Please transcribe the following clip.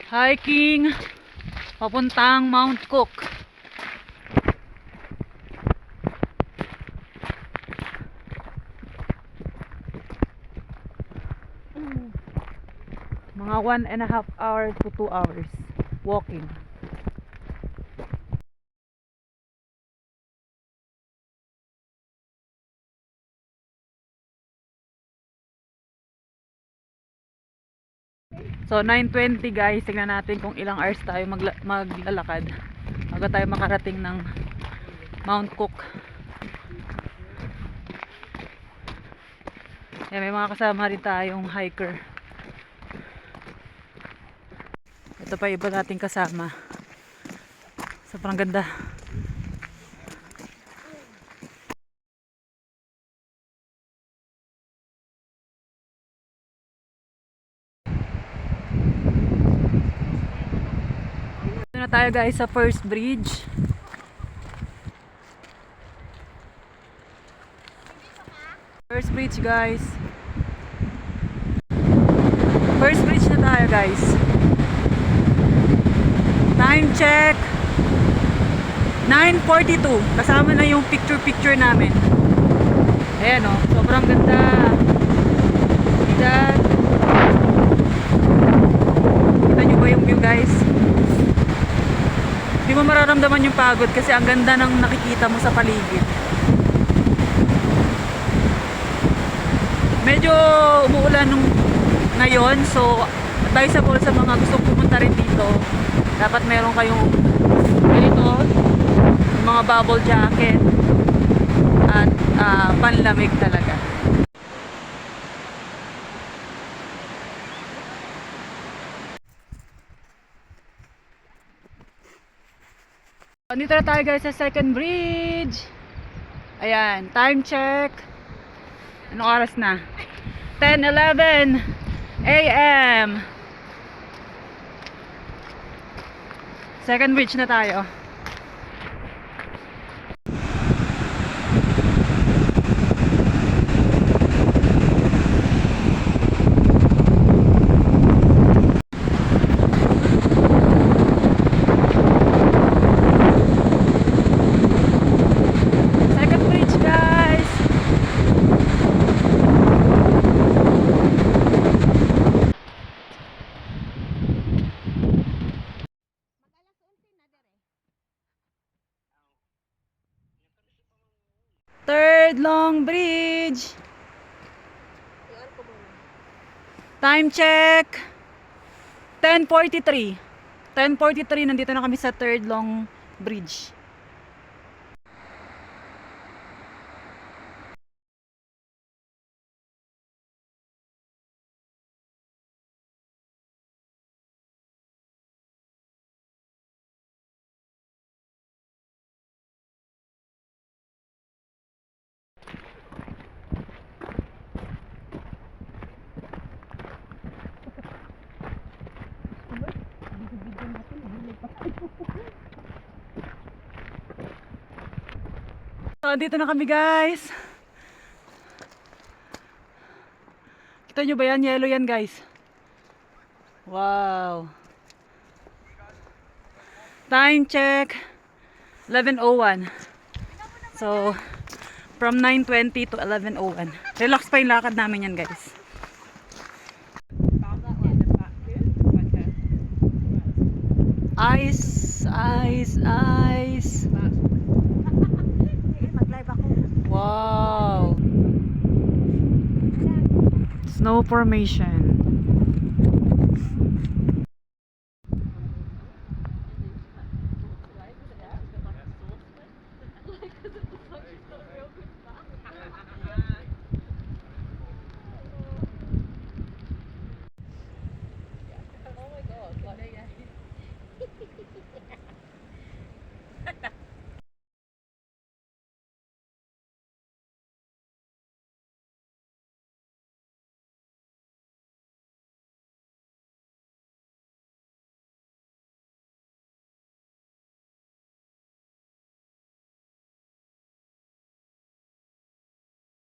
Hiking papuntang Mount Cook. Mga 1.5 hours to 2 hours walking. So 9:20 guys, tingnan natin kung ilang hours tayo maglalakad bago tayo makarating ng Mount Cook. May mga kasama rin tayong hiker. Ito pa iba nating kasama. Sobrang ganda. Ito na tayo guys sa first bridge. First bridge guys. First bridge na tayo guys. Time check 9:42. Kasama na yung picture namin. Ayan o, sobrang ganda. Kita nyo ba yung view guys? Hindi mo mararamdaman yung pagod kasi ang ganda ng nakikita mo sa paligid. Medyo umuulan ngayon, so advisable sa mga gustong pumunta rin dito. Dapat meron kayong ganito, mga bubble jacket at panlamig talaga. Dito na tayo guys sa second bridge. Ayan, time check. Anong oras na? 10:11 AM. Second bridge na tayo. Third long bridge. Time check 10:43. 10:43, nandito na kami sa third long bridge. So, dito na kami guys. Kita nyo ba yan? Yellow yan guys. Wow. Time check 11:01. So, from 9:20 to 11:01. Relax pa yung lakad namin yan guys. Ice, ice, ice. Wow. Snow formation.